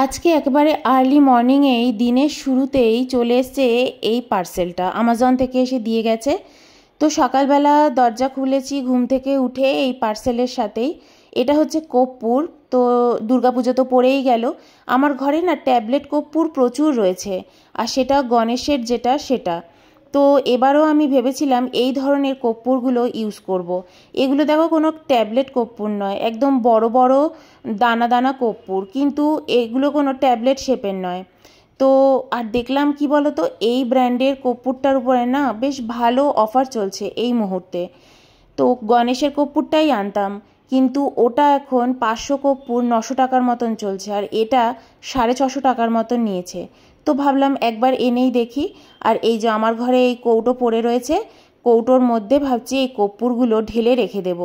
আজকে একেবারে আর্লি মর্নিংয়েই দিনের শুরুতেই চলে এসছে এই পার্সেলটা, আমাজন থেকে এসে দিয়ে গেছে। তো সকালবেলা দরজা খুলেছি ঘুম থেকে উঠে এই পার্সেলের সাথেই। এটা হচ্ছে কর্পূর। তো দুর্গাপুজো তো পড়েই গেল, আমার ঘরে না ট্যাবলেট কর্পূর প্রচুর রয়েছে, আর সেটা গণেশের যেটা সেটা। তো এবারও আমি ভেবেছিলাম এই ধরনের কর্পূরগুলো ইউজ করব। এগুলো দেখো কোনো ট্যাবলেট কর্পূর নয়, একদম বড় বড় দানা দানা কর্পূর, কিন্তু এগুলো কোনো ট্যাবলেট শেপের নয়। তো আর দেখলাম কি বলো তো, এই ব্র্যান্ডের কর্পূরটার উপরে না বেশ ভালো অফার চলছে এই মুহূর্তে। তো গণেশের কর্পূরটাই আনতাম, কিন্তু ওটা এখন 500 কর্পূর 900 টাকার মতন চলছে, আর এটা 650 টাকার মতন নিয়েছে। তো ভাবলাম একবার এনেই দেখি। আর এই যে আমার ঘরে এই কৌটো পড়ে রয়েছে, কৌটোর মধ্যে ভাবছি এই কর্পূরগুলো ঢেলে রেখে দেব।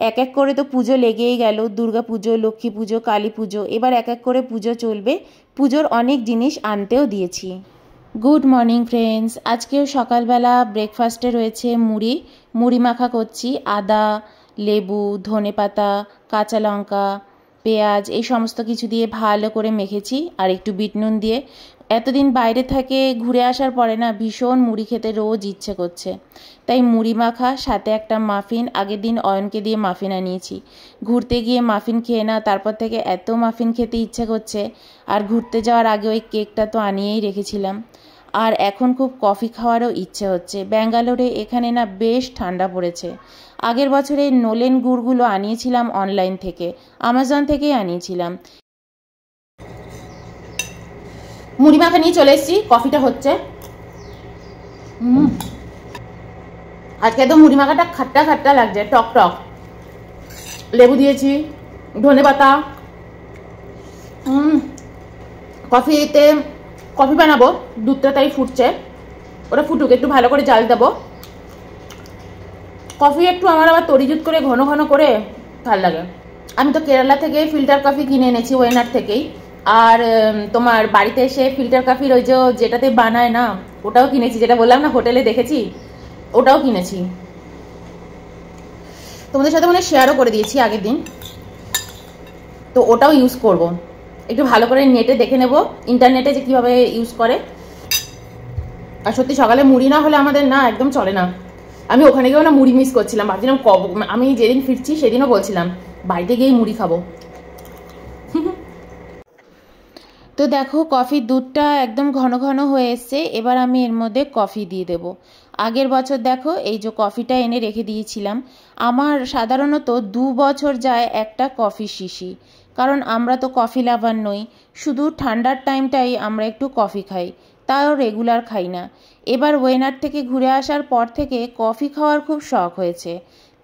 এক এক করে তো পুজো লেগেই গেল, দুর্গা পুজো, লক্ষ্মী পুজো, কালী পুজো, এবার এক এক করে পুজো চলবে। পুজোর অনেক জিনিস আনতেও দিয়েছি। গুড মর্নিং ফ্রেন্ডস, আজকেও সকালবেলা ব্রেকফাস্টে রয়েছে মুড়ি। মুড়ি মাখা করছি, আদা, লেবু, ধনেপাতা, কাঁচা লঙ্কা, পেঁয়াজ, এই সমস্ত কিছু দিয়ে ভালো করে মেখেছি, আর একটু বিট নুন দিয়ে। এতদিন বাইরে থেকে ঘুরে আসার পরে না ভীষণ মুড়ি খেতে রোজ ইচ্ছে করছে, তাই মুড়ি মাখা সাথে একটা মাফিন। আগের দিন অয়নকে দিয়ে মাফিন আনিয়েছি, ঘুরতে গিয়ে মাফিন খেয়ে না তারপর থেকে এত মাফিন খেতে ইচ্ছে করছে। আর ঘুরতে যাওয়ার আগে ওই কেকটা তো আনিয়েই রেখেছিলাম। আর এখন খুব কফি খাওয়ারও ইচ্ছে হচ্ছে। ব্যাঙ্গালোরে এখানে না বেশ ঠান্ডা পড়েছে। আগের বছরে নোলেন গুড়গুলো আনিয়েছিলাম অনলাইন থেকে, আমাজন থেকেই আনিয়েছিলাম। মুড়ি মাখা নিয়ে চলে এসেছি, কফিটা হচ্ছে। আজকে তো মুড়ি মাখাটা খাট্টা খাট্টা লাগছে, টক টক। লেবু দিয়েছি, ধনেপাতা। কফিতে কফি বানাবো, দুধটা তাই ফুটছে, ওটা ফুটুক, একটু ভালো করে জাল দেবো। কফি একটু আমার আবার তরিজুত করে ঘন ঘন করে ভাল লাগে। আমি তো কেরালা থেকে ফিল্টার কফি কিনে এনেছি, ওয়েনার থেকেই। আর তোমার বাড়িতে এসে ফিল্টার কফির ওই যে যেটাতে বানায় না, ওটাও কিনেছি, যেটা বললাম না হোটেলে দেখেছি, ওটাও কিনেছি। তোমাদের সাথে মানে শেয়ারও করে দিয়েছি আগের দিন। তো ওটাও ইউজ করব, একটু ভালো করে নেটে দেখে নেব ইন্টারনেটে যে কীভাবে ইউজ করে। আর সত্যি সকালে মুড়ি না হলে আমাদের না একদম চলে না। আমি ওখানে গিয়েও না মুড়ি মিস করছিলাম, ভাবছিলাম আমি যেদিন ফিরছি সেদিনও বলছিলাম বাড়িতে গিয়েই মুড়ি খাবো। তো দেখো কফির দুধটা একদম ঘন ঘন হয়ে এসছে, এবার আমি এর মধ্যে কফি দিয়ে দেব। আগের বছর দেখো এই যে কফিটা এনে রেখে দিয়েছিলাম, আমার সাধারণত 2 বছর যায় একটা কফি শিশি, কারণ আমরা তো কফি লাভার নই, শুধু ঠান্ডার টাইমটাই আমরা একটু কফি খাই, তাও রেগুলার খাই না। এবার ওয়েনার থেকে ঘুরে আসার পর থেকে কফি খাওয়ার খুব শখ হয়েছে,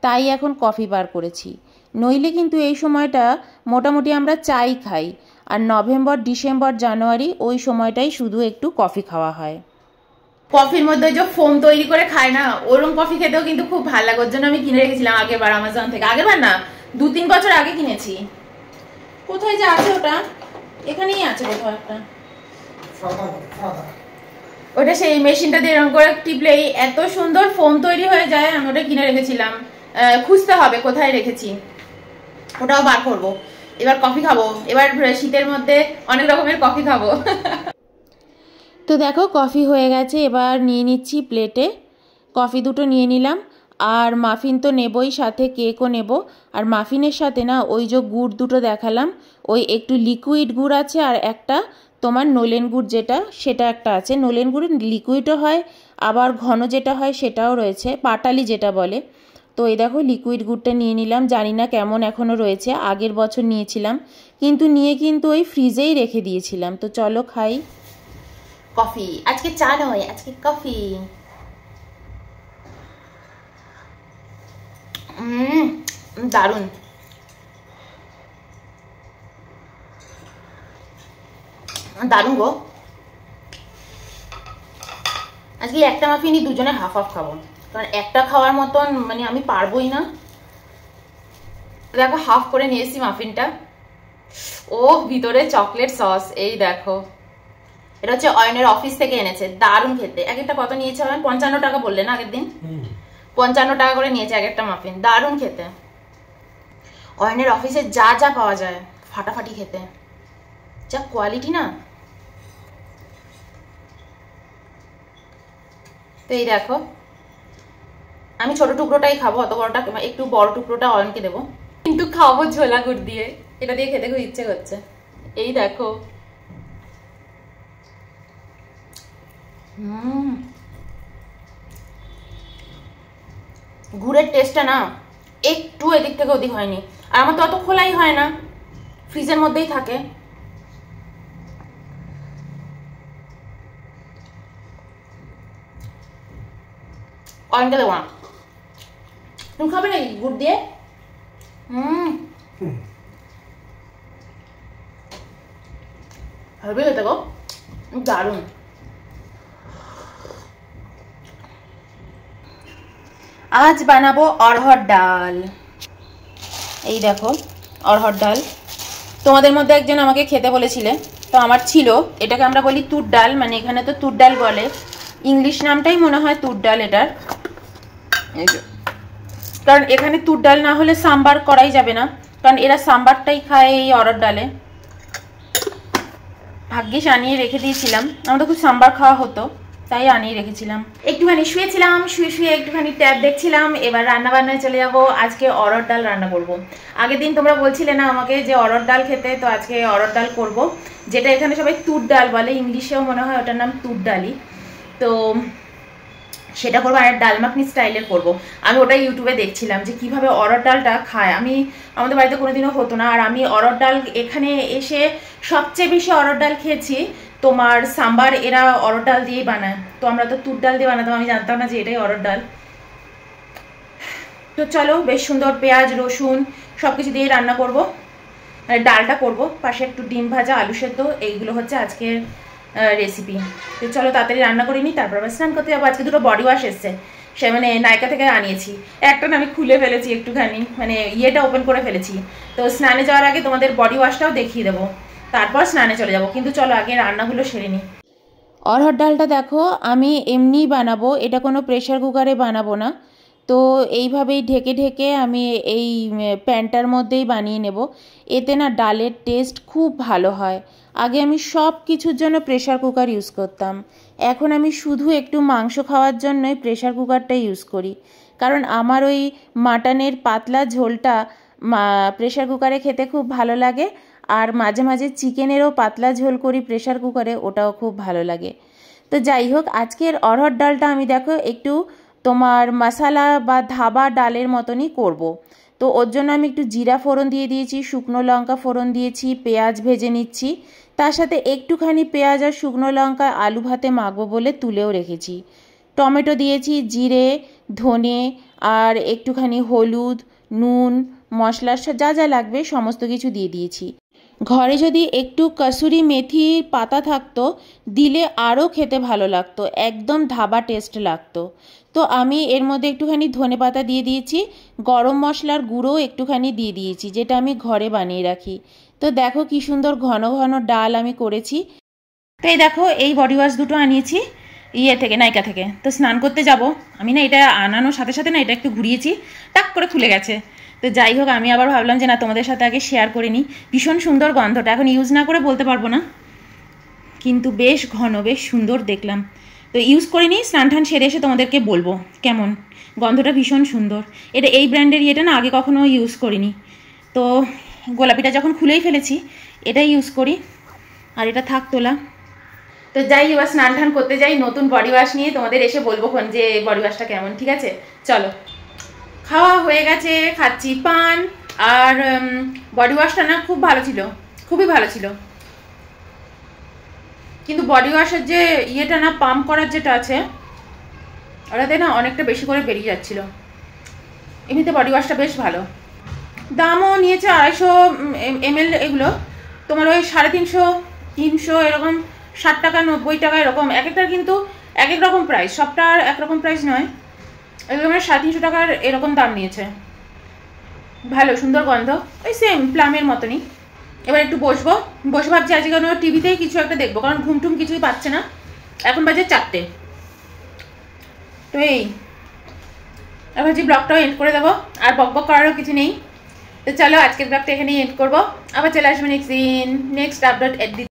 তাই এখন কফি বার করেছি। নইলে কিন্তু এই সময়টা মোটামুটি আমরা চাই খাই, আর নভেম্বর, ডিসেম্বর, জানুয়ারি ওই সময়টাই শুধু একটু কফি খাওয়া হয়। কফির মধ্যে যে ফোম তৈরি করে খায় না, ওরকম কফি খেতেও কিন্তু খুব ভালো লাগে। ওর জন্য আমি কিনে রেখেছিলাম আগেরবার আমাজন থেকে, আগেরবার না 2-3 বছর আগে কিনেছি। কোথায় যে আছে ওটা, এখানেই আছে কোথাও একটা। ওটা সেই মেশিনটা দিয়ে এরকম করে টিপলেই এত সুন্দর ফোম তৈরি হয়ে যায়। আমি ওটা কিনে রেখেছিলাম, খুঁজতে হবে কোথায় রেখেছি, ওটাও বার করবো। এবার কফি খাবো, এবার শীতের মধ্যে অনেক রকমের কফি খাবো। তো দেখো কফি হয়ে গেছে, এবার নিয়ে নিচ্ছি প্লেটে। কফি দুটো নিয়ে নিলাম, আর মাফিন তো নেবই, সাথে কেকও নেব। আর মাফিনের সাথে না ওই যে গুড় দুটো দেখালাম, ওই একটু লিকুইড গুড় আছে, আর একটা তোমার নলেন গুড় যেটা সেটা একটা আছে। নলেন গুড়ের লিকুইডও হয়, আবার ঘন যেটা হয় সেটাও রয়েছে, পাটালি যেটা বলে। তো এই দেখো লিকুইড গুড়টা নিয়ে নিলাম, জানি না কেমন এখনও রয়েছে, আগের বছর নিয়েছিলাম, কিন্তু নিয়ে কিন্তু ওই ফ্রিজেই রেখে দিয়েছিলাম। তো চলো খাই কফি, আজকে চা নয়, আজকে কফি। দারুণ, দারুণ গো। আজকে একটা মাফিনই দুজনে হাফ হাফ খাবো, কারণ একটা খাওয়ার মতন মানে আমি পারবোই না। দেখো হাফ করে নিয়ে এসেছি মাফিনটা। ও ভিতরে চকলেট সস, এই দেখো, এটা হচ্ছে অয়নের অফিস থেকে এনেছে, দারুণ খেতে। এক একটা কত নিয়েছে, 55 টাকা বললেন আগের দিন, 55 টাকা করে নিয়েছে এক একটা মাফিন, দারুণ খেতে। অয়নের অফিসে যা যা পাওয়া যায় ফাটাফাটি খেতে। যা কোয়ালিটি না। তো এই দেখো, আমি ছোট টুকরোটাই খাবো, অত বড়টা একটু বড় টুকরোটা অয়নকে দেবো, কিন্তু খাবো ছোলা গুড় দিয়ে। এটা দিয়ে খেতে খুব ইচ্ছে করছে। এই দেখো, গুড়ের টেস্টটা না একটু এদিক থেকে ওদিক হয়নি। আর আমার তো অত খোলাই হয় না, ফ্রিজের মধ্যেই থাকে। অয়নকে দেবো না, তুমি খাবে নাকি গুড় দিয়ে? হবে খেতে গো, দারুণ। আজ বানাবো অরহর ডাল। এই দেখো অরহর ডাল, তোমাদের মধ্যে একজন আমাকে খেতে বলেছিলে, তো আমার ছিল। এটাকে আমরা বলি তুর ডাল, মানে এখানে তো তুর ডাল বলে, ইংলিশ নামটাই মনে হয় তুর ডাল এটার। কারণ এখানে তুর ডাল না হলে সাম্বার করাই যাবে না, কারণ এরা সাম্বারটাই খায় এই অরহর ডালে। ভাগ্যিস আনিয়ে রেখে দিয়েছিলাম, আমাদের খুব সাম্বার খাওয়া হতো, তাই আনিয়ে রেখেছিলাম। একটুখানি শুয়েছিলাম, শুয়ে একটুখানি ট্যাব দেখছিলাম। এবার রান্না বান্নায় চলে যাব। আজকে অরহর ডাল রান্না করব। আগের দিন তোমরা বলছিলে না আমাকে যে অরহর ডাল খেতে, তো আজকে অরহর ডাল করব, যেটা এখানে সবাই তুর ডাল বলে, ইংলিশেও মনে হয় ওটার নাম তুর ডালই। তো সেটা করবো, আর ডাল মাখনি স্টাইলের করব। আমি ওটাই ইউটিউবে দেখছিলাম যে কিভাবে অরহর ডালটা খায়। আমাদের বাড়িতে কোনোদিনও হতো না। আর আমি অরহর ডাল এখানে এসে সবচেয়ে বেশি অরহর ডাল খেয়েছি তোমার সাম্বার, এরা অরহর ডাল দিয়েই বানায়। তো আমরা তো তুর ডাল দিয়ে বানাতাম, আমি জানতাম না যে এটাই অরহর ডাল। তো চলো, বেশ সুন্দর পেঁয়াজ রসুন সব কিছু দিয়ে রান্না করব, মানে ডালটা করব। পাশে একটু ডিম ভাজা, আলু সেদ্ধ, এইগুলো হচ্ছে আজকের রেসিপি। তো চলো তাড়াতাড়ি রান্না করে নিই, তারপর আবার স্নান করতে যাবো। আজকে দুটো বডি ওয়াশ এসছে, সে মানে নায়কা থেকে আনিয়েছি। একটা না আমি খুলে ফেলেছি একটুখানি, মানে ইয়েটা ওপেন করে ফেলেছি। তো স্নানে যাওয়ার আগে তোমাদের বডি ওয়াশটাও দেখিয়ে দেবো, তারপর স্নানে চলে যাব। কিন্তু চলো আগে রান্নাগুলো সেরে নিই। অরহর ডালটা দেখো আমি এমনিই বানাবো, এটা কোনো প্রেশার কুকারে বানাবো না। তো এইভাবেই ঢেকে ঢেকে আমি এই প্যানটার মধ্যেই বানিয়ে নেব। এতে না ডালের টেস্ট খুব ভালো হয়। আগে আমি সব কিছুর জন্য প্রেশার কুকার ইউজ করতাম, এখন আমি শুধু একটু মাংস খাওয়ার জন্যই প্রেশার কুকারটা ইউজ করি। কারণ আমার ওই মাটনের পাতলা ঝোলটা প্রেশার কুকারে খেতে খুব ভালো লাগে। আর মাঝে মাঝে চিকেনেরও পাতলা ঝোল করি প্রেশার কুকারে, ওটাও খুব ভালো লাগে। তো যাই হোক, আজকের অরহর ডালটা আমি দেখো একটু তোমার মশালা বা ধাবা ডালের মতনই করব। তো ওর জন্য আমি একটু জিরা ফোড়ন দিয়ে দিয়েছি, শুকনো লঙ্কা ফোড়ন দিয়েছি, পেঁয়াজ ভেজে নিচ্ছি। তার সাথে একটুখানি পেঁয়াজ আর শুকনো লঙ্কা আলু ভাতে মাখবো বলে তুলেও রেখেছি। টমেটো দিয়েছি, জিরে ধনে আর একটুখানি হলুদ নুন মশলা যা যা লাগবে সমস্ত কিছু দিয়ে দিয়েছি। ঘরে যদি একটু কসুরি মেথি পাতা থাকতো দিলে আরও খেতে ভালো লাগতো, একদম ধাবা টেস্ট লাগতো। তো আমি এর মধ্যে একটুখানি ধনে পাতা দিয়ে দিয়েছি, গরম মশলার গুঁড়ো একটুখানি দিয়ে দিয়েছি, যেটা আমি ঘরে বানিয়ে রাখি। তো দেখো কি সুন্দর ঘন ঘন ডাল আমি করেছি। তো এই দেখো এই বডি ওয়াশ দুটো আনিয়েছি ইয়ে থেকে, নাইকা থেকে। তো স্নান করতে যাব আমি, না এটা আনানোর সাথে সাথে না এটা একটু ঘুরিয়েছি, টাক করে খুলে গেছে। তো যাই হোক, আমি আবার ভাবলাম যে না তোমাদের সাথে আগে শেয়ার করে নিই। ভীষণ সুন্দর গন্ধটা, এখন ইউজ না করে বলতে পারবো না, কিন্তু বেশ ঘন বেশ সুন্দর দেখলাম। তো ইউজ করে নিই, স্নান টান সেরে এসে তোমাদেরকে বলবো কেমন। গন্ধটা ভীষণ সুন্দর। এটা এই ব্র্যান্ডের ইয়েটা না আগে কখনো ইউজ করিনি। তো গোলাপিটা যখন খুলেই ফেলেছি এটাই ইউজ করি, আর এটা থাক তোলা। তো যাই এবার স্নান টান করতে যাই, নতুন বডি ওয়াশ নিয়ে তোমাদের এসে বলবো কোন যে বডি ওয়াশটা কেমন। ঠিক আছে চলো। খাওয়া হয়ে গেছে, খাচ্ছি পান। আর বডি ওয়াশটা না খুব ভালো ছিল, খুবই ভালো ছিল। কিন্তু বডি ওয়াশের যে ইয়েটা না পাম্প করার যেটা আছে ওটাতে না অনেকটা বেশি করে বেরিয়ে যাচ্ছিল। এমনিতে বডি ওয়াশটা বেশ ভালো। দামও নিয়েছে 250 ml, এগুলো তোমার ওই 350 300 এরকম, 60 টাকা 90 টাকা এরকম এক একটার, কিন্তু এক এক রকম প্রাইস, সবটার একরকম প্রাইস নয়। এগুলো মানে 350 টাকার এরকম দাম নিয়েছে। ভালো সুন্দর গন্ধ, ওই সেম প্লামের মতনই। এবার একটু বসে ভাবছি আজকে কোনো টিভিতেই কিছু একটা দেখবো, কারণ ঘুমটুম কিছুই পাচ্ছে না। এখন বাজে 4টে। তো এই এবার যে ব্লগটাও এন্ড করে দেবো, আর বক করারও কিছু নেই। তো চলো আজকের ব্লগটা এখানেই এন্ড করবো, আবার চলে আসবো নেক্সট দিন নেক্সট আপডেট